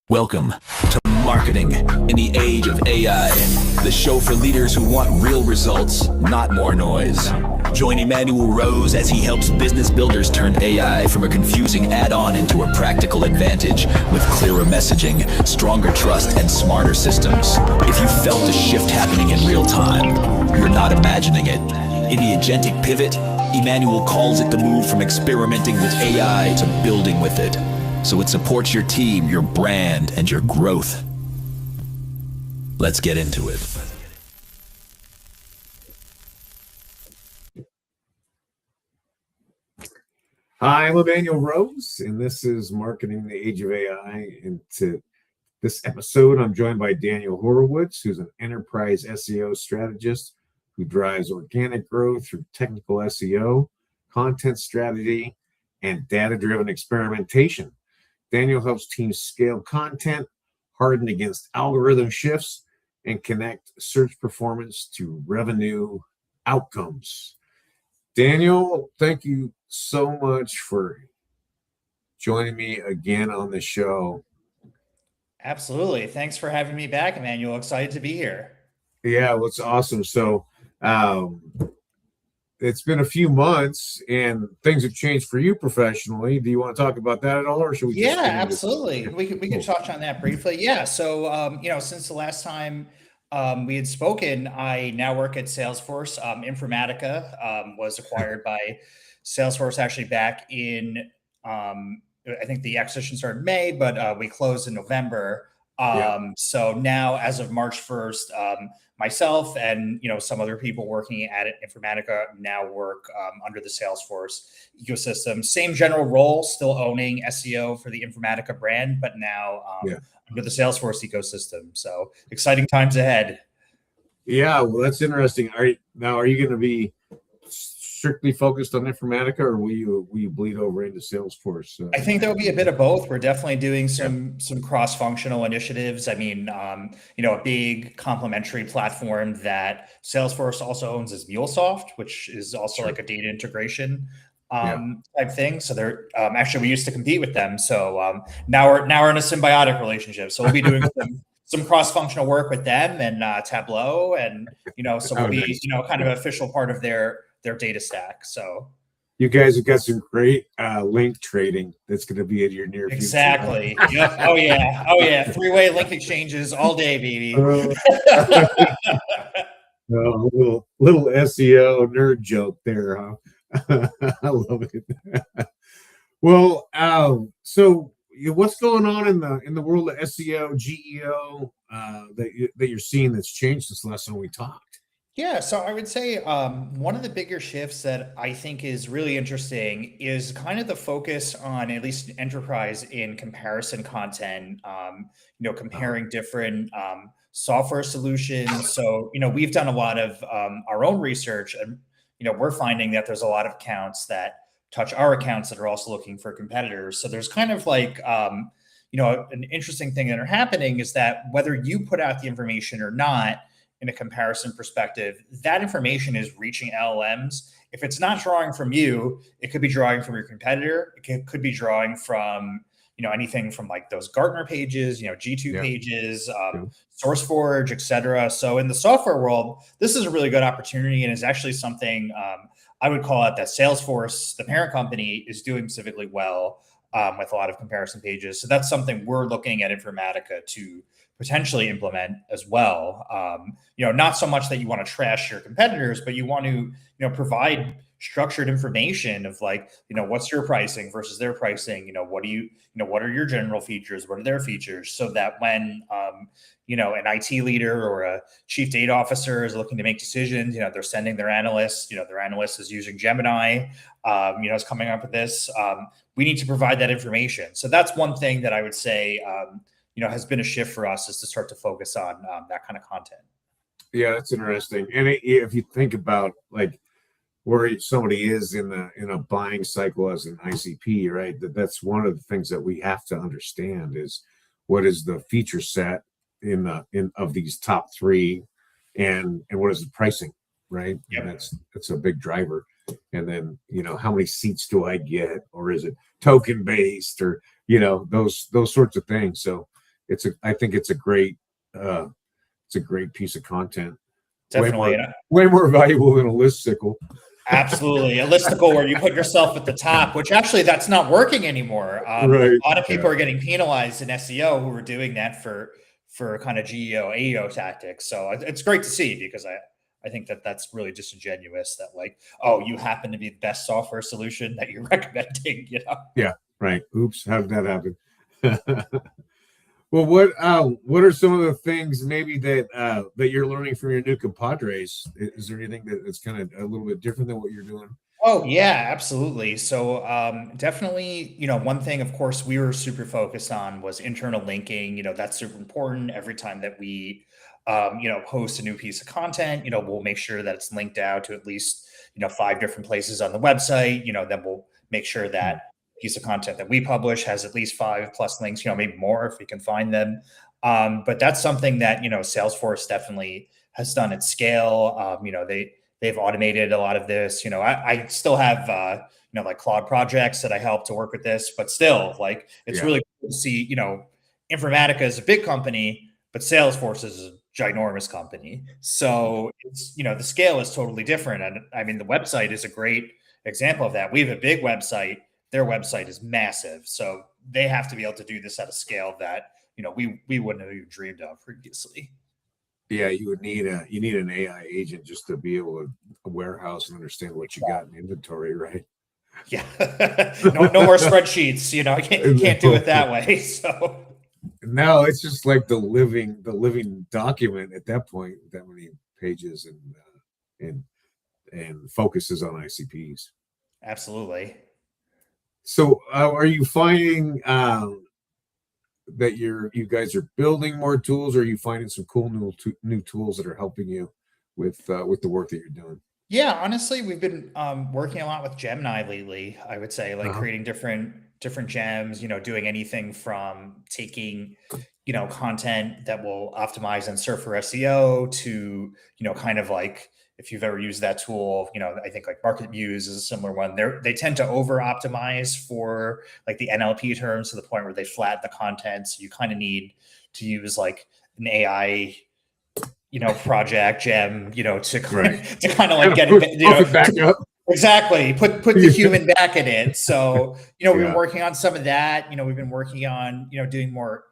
Welcome to Marketing in the Age of AI, the show for leaders who want real results, not more noise. Join Emmanuel Rose as he helps business builders turn AI from a confusing add-on into a practical advantage with clearer messaging, stronger trust, and smarter systems. If you felt a shift happening in real time, you're not imagining it. In the agentic pivot, Emmanuel calls it the move from experimenting with AI to building with it, so it supports your team, your brand, and your growth. Let's get into it. Hi, I'm Emmanuel Rose, and this is Marketing in the Age of AI. And to this episode, I'm joined by Daniel Horowitz, who's an enterprise SEO strategist who drives organic growth through technical SEO, content strategy, and data-driven experimentation. Daniel helps teams scale content, harden against algorithm shifts, and connect search performance to revenue outcomes. Daniel, thank you so much for joining me again on the show. Absolutely. Thanks for having me back, Emmanuel. Excited to be here. Yeah, well, it's awesome. So it's been a few months and things have changed for you professionally. Do you want to talk about that at all, or should we just absolutely. We can touch on that briefly. Yeah. So since the last time we had spoken, I now work at Salesforce. Informatica was acquired by Salesforce actually back in I think the acquisition started in May, but we closed in November. So now, as of March 1st, myself and some other people working at Informatica now work under the Salesforce ecosystem. Same general role, still owning SEO for the Informatica brand, but now under the Salesforce ecosystem. So exciting times ahead. Yeah, well, that's interesting. Are you going to be strictly focused on Informatica, or will you bleed over into Salesforce? I think there'll be a bit of both. We're definitely doing some cross-functional initiatives. I mean, a big complementary platform that Salesforce also owns is MuleSoft, which is also like a data integration type thing. So they're actually, we used to compete with them. So now we're in a symbiotic relationship. So we'll be doing some cross-functional work with them and Tableau, and so we'll be kind of an official part of their data stack. So you guys have got some great link trading that's going to be in your near future. Exactly. Yep. Oh yeah. Three-way link exchanges all day, baby. Little SEO nerd joke there, huh? I love it. Well, so what's going on in the world of SEO, GEO that you're seeing that's changed since last time we talked? Yeah, so I would say one of the bigger shifts that I think is really interesting is kind of the focus on at least enterprise in comparison content, comparing different software solutions. So, we've done a lot of our own research, and, we're finding that there's a lot of accounts that touch our accounts that are also looking for competitors. So there's kind of like, an interesting thing that are happening is that whether you put out the information or not, in a comparison perspective, that information is reaching LLMs. If it's not drawing from you, it could be drawing from your competitor. It could be drawing from, anything from like those Gartner pages, G2 pages, SourceForge, et cetera. So in the software world, this is a really good opportunity, and is actually something I would call out that Salesforce, the parent company, is doing specifically well with a lot of comparison pages. So that's something we're looking at Informatica to potentially implement as well. Not so much that you want to trash your competitors, but you want to, provide structured information of like, what's your pricing versus their pricing? What are your general features? What are their features? So that when, an IT leader or a chief data officer is looking to make decisions, they're sending their analysts, their analyst is using Gemini, is coming up with this. We need to provide that information. So that's one thing that I would say, has been a shift for us, is to start to focus on that kind of content. Yeah, that's interesting. And if you think about like where somebody is in a buying cycle as an ICP, right? That's one of the things that we have to understand is what is the feature set in of these top three, and what is the pricing, right? Yep. And that's a big driver. And then how many seats do I get, or is it token based, or those sorts of things. So I think it's a great piece of content. Definitely. Way more valuable than a listicle. Absolutely. A listicle where you put yourself at the top, which actually that's not working anymore. Right. A lot of people are getting penalized in SEO who are doing that for kind of GEO, AEO tactics. So it's great to see, because I think that that's really disingenuous that like, oh, you happen to be the best software solution that you're recommending, you know? Yeah, right. Oops, how did that happen? Well, what are some of the things maybe that you're learning from your new compadres? Is there anything that's kind of a little bit different than what you're doing? Oh yeah, absolutely. So definitely, one thing, of course, we were super focused on was internal linking. That's super important. Every time that we, post a new piece of content, we'll make sure that it's linked out to at least, 5 different places on the website. Then we'll make sure that piece of content that we publish has at least 5 plus links, maybe more if we can find them. But that's something that, Salesforce definitely has done at scale. They've automated a lot of this. I still have, like Claude projects that I help to work with this, but still like, it's really cool to see, Informatica is a big company, but Salesforce is a ginormous company. So it's, the scale is totally different. And I mean, the website is a great example of that. We have a big website. Their website is massive. So they have to be able to do this at a scale that, we wouldn't have even dreamed of previously. Yeah, you need an AI agent just to be able to warehouse and understand what you got in inventory, right? Yeah. No more spreadsheets. You can't do it that way. So no, it's just like the living document at that point, that many pages and focuses on ICPs. Absolutely. So are you finding that you guys are building more tools, or are you finding some cool new tools that are helping you with the work that you're doing? Yeah, honestly, we've been working a lot with Gemini lately. I would say, like creating different gems. Doing anything from taking content that will optimize and serve for SEO to kind of like, if you've ever used that tool, I think like Market Views is a similar one. They tend to over optimize for like the NLP terms to the point where they flatten the content. So you kind of need to use like an AI, project gem, to kind of like get it, back up. Exactly. Put the human back in it. So, we've been working on some of that. We've been working on, doing more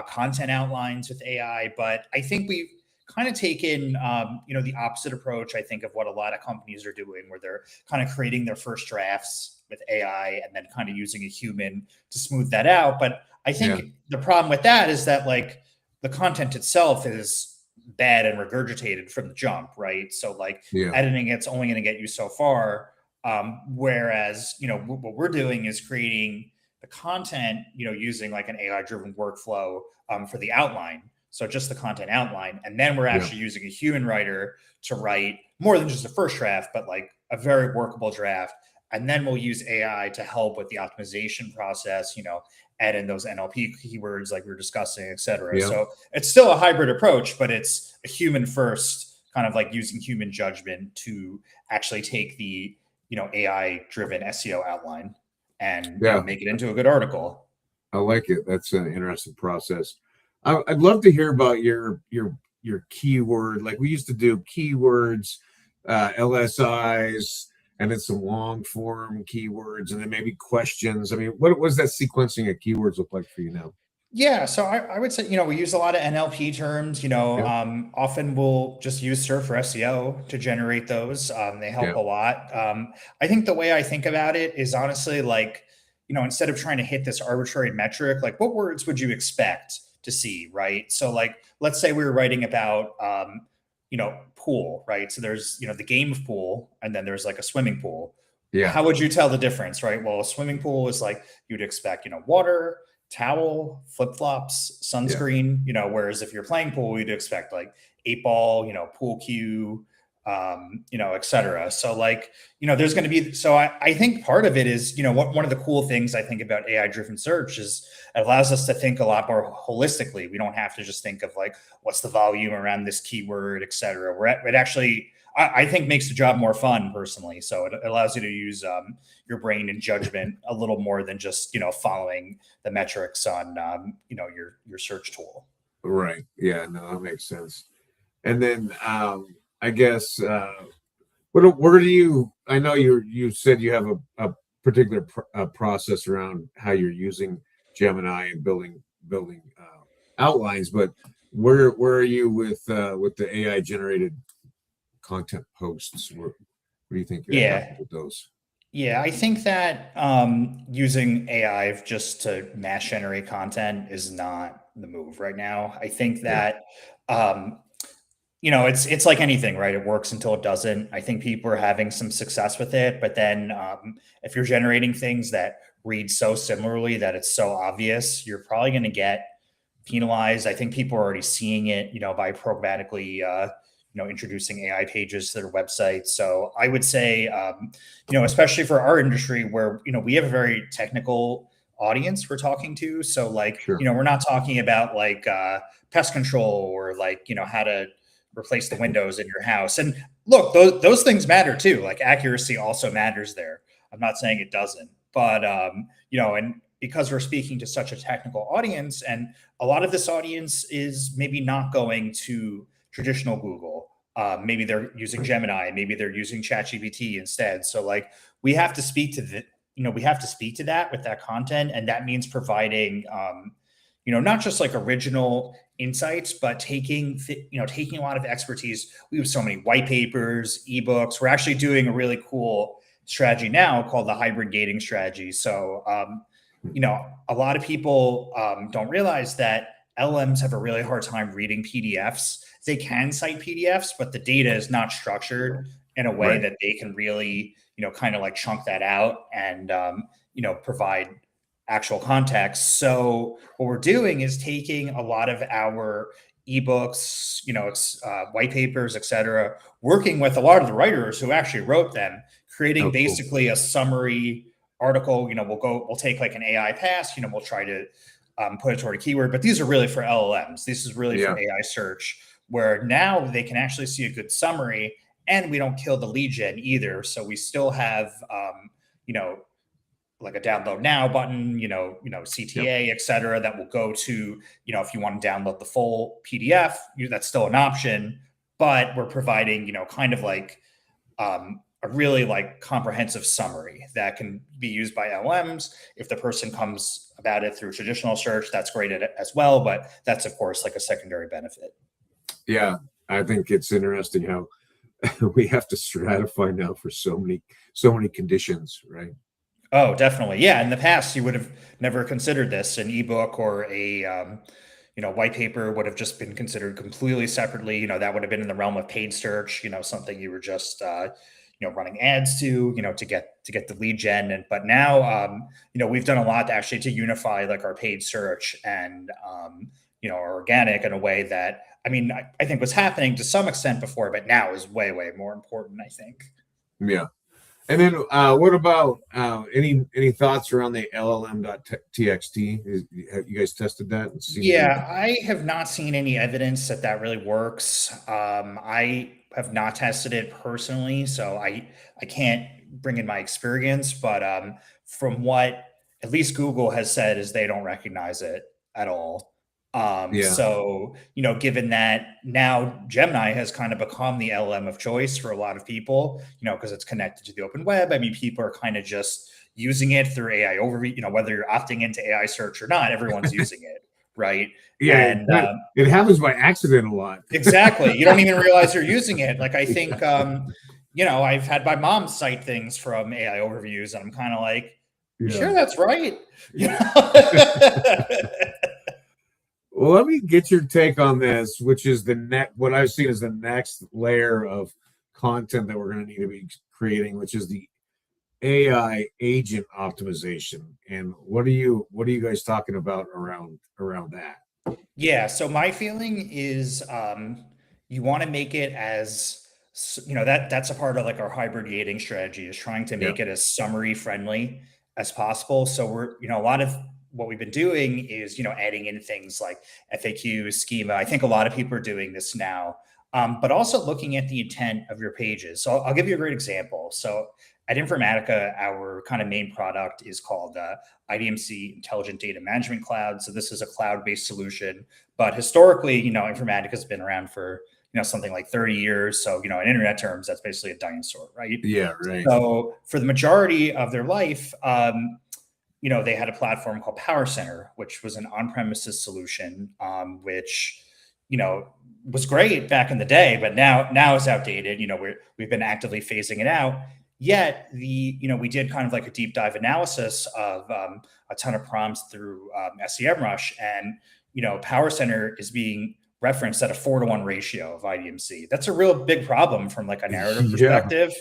content outlines with AI, but I think we've kind of taken, the opposite approach, I think, of what a lot of companies are doing, where they're kind of creating their first drafts with AI and then kind of using a human to smooth that out. But I think the problem with that is that like the content itself is bad and regurgitated from the jump, right? So like editing it's only going to get you so far. Whereas, what we're doing is creating the content, using like an AI driven workflow for the outline. So just the content outline. And then we're actually using a human writer to write more than just a first draft, but like a very workable draft. And then we'll use AI to help with the optimization process, add in those NLP keywords like we were discussing, et cetera. So it's still a hybrid approach, but it's a human first, kind of like using human judgment to actually take the, AI driven SEO outline and make it into a good article. I like it. That's an interesting process. I'd love to hear about your keyword. Like we used to do keywords, LSIs, and then some long form keywords, and then maybe questions. I mean, what was that sequencing of keywords look like for you now? Yeah, so I would say, we use a lot of NLP terms, often we'll just use Serve for SEO to generate those. They help a lot. I think the way I think about it is honestly like, instead of trying to hit this arbitrary metric, like what words would you expect to see, right? So like, let's say we were writing about, pool, right? So there's, the game of pool, and then there's like a swimming pool. Yeah. How would you tell the difference, right? Well, a swimming pool is like, you'd expect, water, towel, flip-flops, sunscreen, whereas if you're playing pool, you'd expect like 8-ball, pool cue, et cetera. So like, there's going to be, so I think part of it is, one of the cool things I think about AI driven search is it allows us to think a lot more holistically. We don't have to just think of like, what's the volume around this keyword, et cetera. It actually, I think makes the job more fun personally. So it allows you to use your brain and judgment a little more than just, following the metrics on, your search tool. Right. Yeah, no, that makes sense. And then I guess where do you? I know you said you have a particular process around how you're using Gemini and building outlines, but where are you with the AI generated content posts? What do you think you're at Yeah. with those? Yeah, I think that using AI just to mass generate content is not the move right now. I think Yeah. that um, it's like anything, right? It works until it doesn't. I think people are having some success with it, but then if you're generating things that read so similarly that it's so obvious, you're probably going to get penalized. I think people are already seeing it, by programmatically, introducing AI pages to their websites. So I would say, especially for our industry where, we have a very technical audience we're talking to. So like, Sure. we're not talking about like pest control or like, how to replace the windows in your house. And look, those things matter too. Like accuracy also matters there. I'm not saying it doesn't, but and because we're speaking to such a technical audience, and a lot of this audience is maybe not going to traditional Google. Maybe they're using Gemini, maybe they're using ChatGPT instead. So like we have to speak to we have to speak to that with that content, and that means providing not just like original insights, but taking a lot of expertise. We have so many white papers, ebooks. We're actually doing a really cool strategy now called the hybrid gating strategy. So, a lot of people don't realize that LMs have a really hard time reading PDFs. They can cite PDFs, but the data is not structured in a way Right. that they can really, kind of like chunk that out and, provide actual context. So what we're doing is taking a lot of our ebooks, white papers, et cetera, working with a lot of the writers who actually wrote them, creating Oh, cool. basically a summary article. We'll take like an AI pass, we'll try to put it toward a keyword, but these are really for LLMs. This is really Yeah. for AI search, where now they can actually see a good summary, and we don't kill the lead gen either. So we still have, like a download now button, CTA, et cetera, that will go to, if you want to download the full PDF, that's still an option, but we're providing, kind of like a really like comprehensive summary that can be used by LMs. If the person comes about it through traditional search, that's great as well. But that's of course like a secondary benefit. Yeah. I think it's interesting how we have to stratify now for so many conditions, right? Oh, definitely. Yeah. In the past, you would have never considered this. An ebook or a white paper would have just been considered completely separately. That would have been in the realm of paid search. Something you were just running ads to get the lead gen. But now we've done a lot actually to unify like our paid search and our organic in a way that I think was happening to some extent before, but now is way more important, I think. Yeah. And then what about any thoughts around the LLM.txt? Have you guys tested that and seen Yeah, I have not seen any evidence that that really works. I have not tested it personally, so I can't bring in my experience. But from what at least Google has said is they don't recognize it at all. Yeah. So given that now Gemini has kind of become the LM of choice for a lot of people, because it's connected to the open web. People are kind of just using it through AI overview, whether you're opting into AI search or not, everyone's using it, right? Yeah, And it happens by accident a lot. exactly. You don't even realize you're using it. Like, I think, I've had my mom cite things from AI overviews, and I'm kind of like, you sure that's right? Well, let me get your take on this, which is what I've seen is the next layer of content that we're going to need to be creating, which is the AI agent optimization. And what are you guys talking about around that? Yeah. So my feeling is you want to make it as, that's a part of like our hybrid gating strategy, is trying to make it as summary friendly as possible. So we're, a lot of what we've been doing is, adding in things like FAQ, schema. I think a lot of people are doing this now, but also looking at the intent of your pages. So I'll give you a great example. So at Informatica, our kind of main product is called IDMC Intelligent Data Management Cloud. So this is a cloud-based solution, but historically, Informatica has been around for something like 30 years. So, in internet terms, that's basically a dinosaur, right? Yeah, right. So for the majority of their life, they had a platform called PowerCenter, which was an on-premises solution, which, was great back in the day, but now is outdated. We've been actively phasing it out. Yet we did kind of like a deep dive analysis of a ton of prompts through SEMrush, and PowerCenter is being referenced at a 4-to-1 ratio of IDMC. That's a real big problem from like a narrative perspective.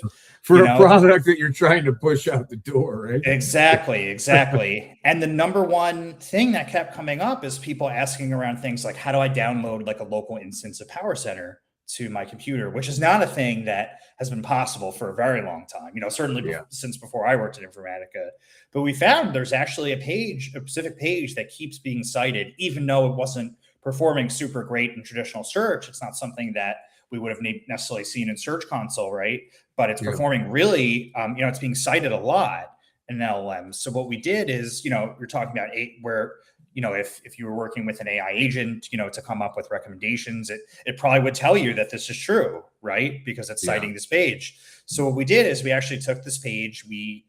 For a product that you're trying to push out the door, right? Exactly. And the number one thing that kept coming up is people asking around things like, how do I download like a local instance of PowerCenter to my computer, which is not a thing that has been possible for a very long time, certainly since before I worked at Informatica. But we found there's actually a specific page that keeps being cited, even though it wasn't performing super great in traditional search. It's not something that we would have necessarily seen in Search Console, right? But it's performing really, it's being cited a lot in LLMs. So what we did is, you're talking about where, if you were working with an AI agent, to come up with recommendations, it probably would tell you that this is true, right? Because it's citing this page. So what we did is we actually took this page, we,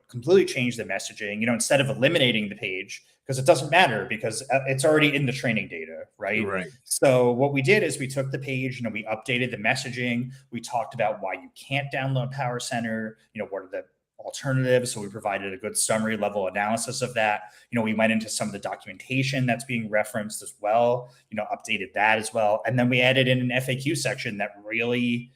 completely changed the messaging, instead of eliminating the page, because it doesn't matter because it's already in the training data, right? Right. So what we did is we took the page, we updated the messaging. We talked about why you can't download PowerCenter, what are the alternatives. So we provided a good summary level analysis of that. We went into some of the documentation that's being referenced as well, updated that as well. And then we added in an FAQ section that really,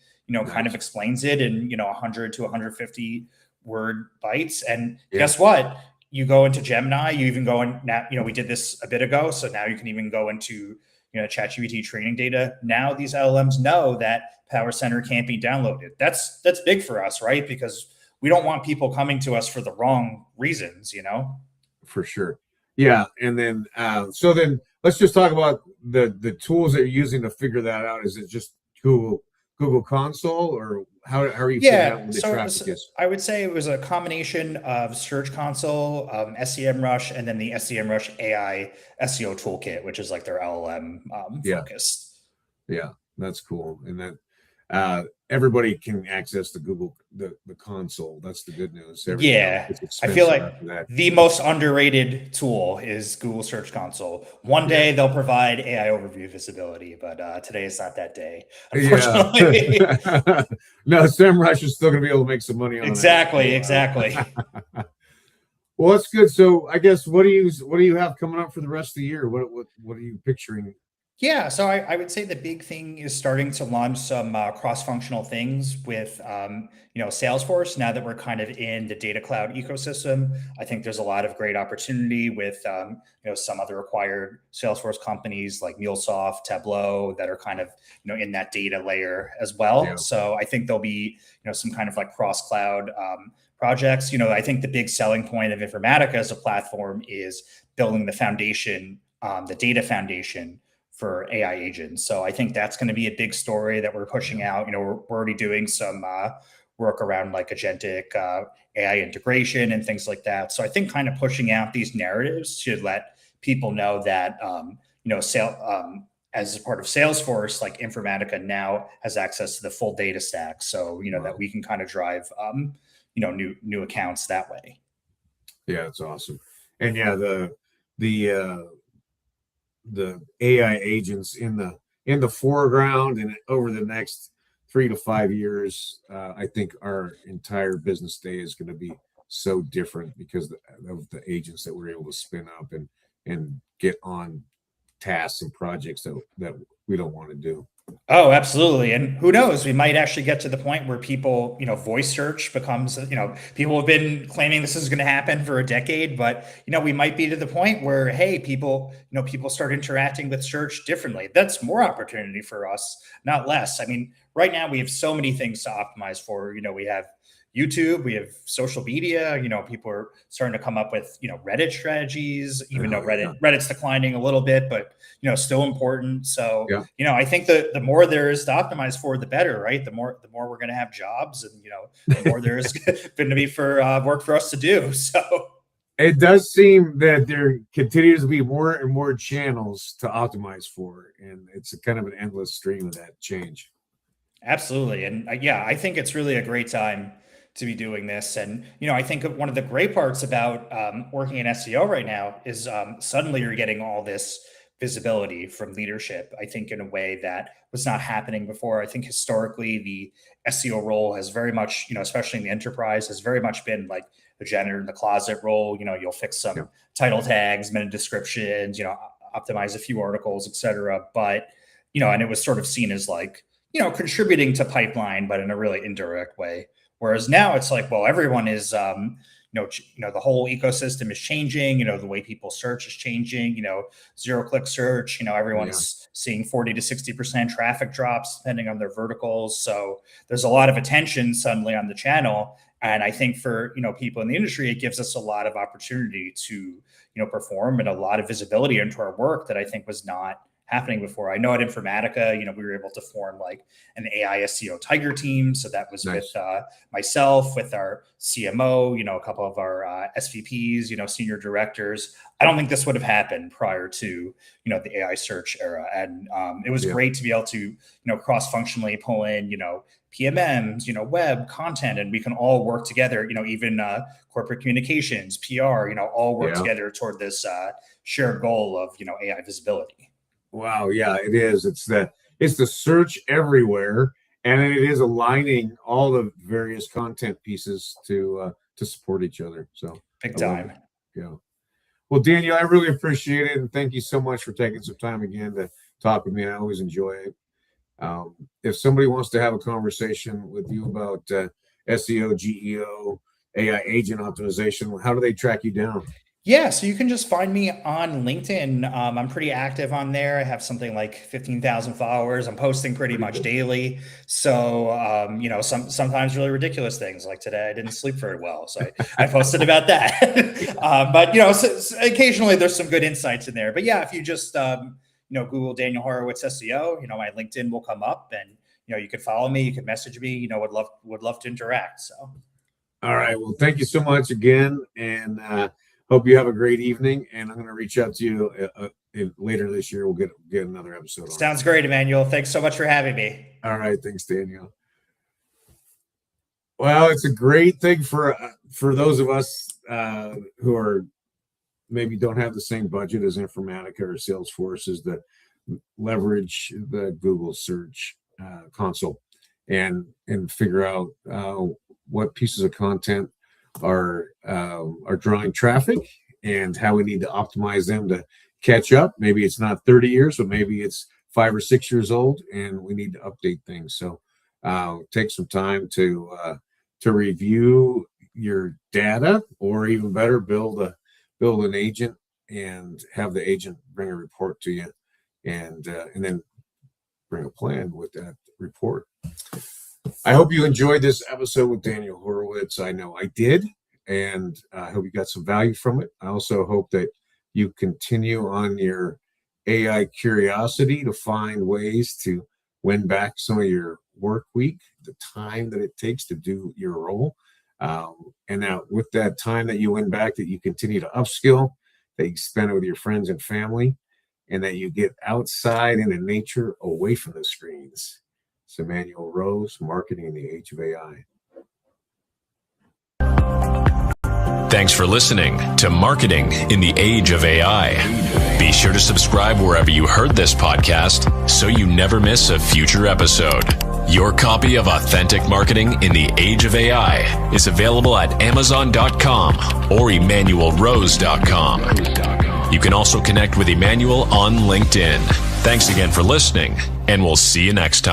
kind of explains it in, 100 to 150 word bytes. And guess what? You go into Gemini, you even go in now, we did this a bit ago. So now you can even go into, ChatGPT training data. Now these LLMs know that PowerCenter can't be downloaded. That's big for us, right? Because we don't want people coming to us for the wrong reasons, For sure. Yeah. And then, so then let's just talk about the tools that you're using to figure that out. Is it just Google Console, or how are you figuring out when the traffic is? I would say it was a combination of Search Console, SEMrush, and then the SEMrush AI SEO toolkit, which is like their LLM focused. Yeah, that's cool. And that everybody can access the Google the console. That's the good news. I feel like the most underrated tool is Google Search Console. One day they'll provide AI overview visibility, but today is not that day, unfortunately. No, SEMrush is still going to be able to make some money on Exactly. Well, that's good. So I guess what do you have coming up for the rest of the year? What are you picturing? Yeah, so I would say the big thing is starting to launch some cross-functional things with, Salesforce. Now that we're kind of in the data cloud ecosystem, I think there's a lot of great opportunity with, some other acquired Salesforce companies like MuleSoft, Tableau that are kind of, in that data layer as well. Yeah. So I think there'll be, some kind of like cross-cloud projects. I think the big selling point of Informatica as a platform is building the foundation, the data foundation for AI agents. So I think that's going to be a big story that we're pushing out. We're already doing some work around like agentic AI integration and things like that. So I think kind of pushing out these narratives should let people know that, as a part of Salesforce, like Informatica now has access to the full data stack. So, that we can kind of drive, new accounts that way. Yeah, it's awesome. And yeah, the AI agents in the foreground, and over the next 3 to 5 years, I think our entire business day is going to be so different because of the agents that we're able to spin up and get on tasks and projects that we don't want to do. Oh, absolutely. And who knows, we might actually get to the point where people, voice search becomes, people have been claiming this is going to happen for a decade, but, we might be to the point where, hey, people start interacting with search differently. That's more opportunity for us, not less. I mean, right now we have so many things to optimize for. We have, YouTube, we have social media. People are starting to come up with Reddit strategies, even though Reddit's declining a little bit, but still important. So I think the more there is to optimize for, the better, right? The more we're going to have jobs, and the more there's going to be for work for us to do. So it does seem that there continues to be more and more channels to optimize for, and it's a kind of an endless stream of that change. Absolutely. And I think it's really a great time to be doing this. And, I think one of the great parts about working in SEO right now is suddenly you're getting all this visibility from leadership, I think, in a way that was not happening before. I think historically the SEO role has very much, especially in the enterprise, has very much been like a janitor in the closet role. You'll fix some title tags, meta descriptions, optimize a few articles, et cetera. But, and it was sort of seen as like, contributing to pipeline, but in a really indirect way. Whereas now it's like, well, everyone is, the whole ecosystem is changing. The way people search is changing. Zero-click search. Everyone's seeing 40 to 60% traffic drops depending on their verticals. So there's a lot of attention suddenly on the channel, and I think for people in the industry, it gives us a lot of opportunity to perform, and a lot of visibility into our work that I think was not happening before. I know at Informatica, we were able to form like an AI SEO tiger team. So that was nice. With myself, with our CMO, a couple of our SVPs, senior directors. I don't think this would have happened prior to, the AI search era. And it was great to be able to, cross-functionally pull in, PMMs, web content, and we can all work together, even corporate communications, PR, all work together toward this shared goal of, AI visibility. Wow. Yeah, it is. It's the search everywhere, and it is aligning all the various content pieces to support each other. So big time. Yeah. Well, Daniel, I really appreciate it, and thank you so much for taking some time again to talk with me. I always enjoy it. If somebody wants to have a conversation with you about SEO, GEO, AI agent optimization, how do they track you down? Yeah, so you can just find me on LinkedIn. I'm pretty active on there. I have something like 15,000 followers. I'm posting pretty much daily. So, sometimes really ridiculous things. Like today, I didn't sleep very well, so I posted about that. But so occasionally there's some good insights in there. But yeah, if you just Google Daniel Horowitz SEO, my LinkedIn will come up, and you could follow me, you could message me. Would love to interact. So, all right. Well, thank you so much again, and hope you have a great evening, and I'm going to reach out to you later this year. We'll get another episode on. Sounds great, Emmanuel. Thanks so much for having me. All right. Thanks, Daniel. Well, it's a great thing for those of us who are maybe don't have the same budget as Informatica or Salesforce, is to leverage the Google search console and figure out what pieces of content are drawing traffic and how we need to optimize them to catch up. Maybe it's not 30 years, but maybe it's 5 or 6 years old, and we need to update things. So take some time to review your data, or even better, build an agent and have the agent bring a report to you, and then bring a plan with that report. I hope you enjoyed this episode with Daniel Horowitz. I know I did, and I hope you got some value from it. I also hope that you continue on your AI curiosity to find ways to win back some of your work week, the time that it takes to do your role. And now with that time that you win back, that you continue to upskill, that you spend it with your friends and family, and that you get outside into nature, away from the screens. It's Emmanuel Rose, Marketing in the Age of AI. Thanks for listening to Marketing in the Age of AI. Be sure to subscribe wherever you heard this podcast so you never miss a future episode. Your copy of Authentic Marketing in the Age of AI is available at Amazon.com or EmmanuelRose.com. You can also connect with Emmanuel on LinkedIn. Thanks again for listening, and we'll see you next time.